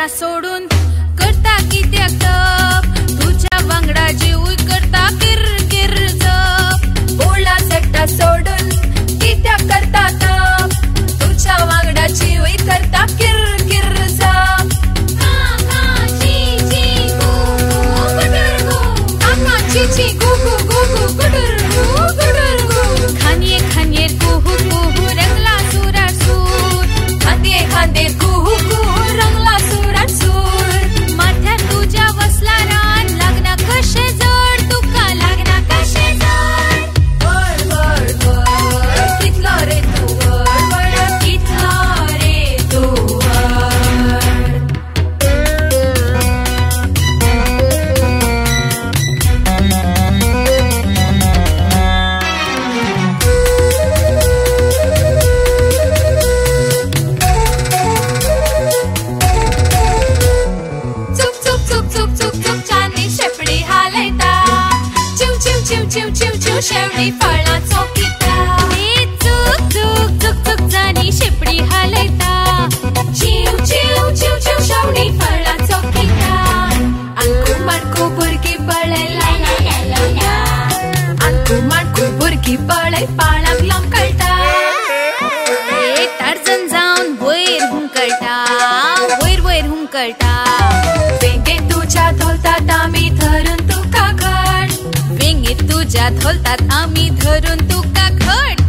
सेटा सोडून करता कित्याक तप तुझ्या वांगडा जीव करता किर किर जप बोला सेटा सोडून कित्याक करता तप तुझ्या वांगडा जीव करता किर किर जप ची गुगु गुगु गुडुरगु गुडुरगु खानिये खानिये कुहू कुहू रंगला सुरा सूर खांदे खांदे कुहू कुहू रंगला सुरा सूर माथ्या तुझ्या वसला रान लागना कशे जड तुका लागना कशे जड वर वर वर कितलो रे तू वर वर कितलो रे तू वर शेवटी फळा चौकीता चुक चुक चुक चुक जानी शेपडी हालयता चिव चिव चिव चिव शेवटी फळा चौकीता आंकू मांकू भुरगी पळय ला ला ला ला ला आंकू मांकू भुरगी पळय पाळाक लोंबकळटा टार्झन जावन वयर हुंकळटा वयर वयर हुंकळटा वेंगे तुझ्या धोलतात आमी धरून तुका घड वेंगे तुझ्या धोलतात आमी धरून तुका घड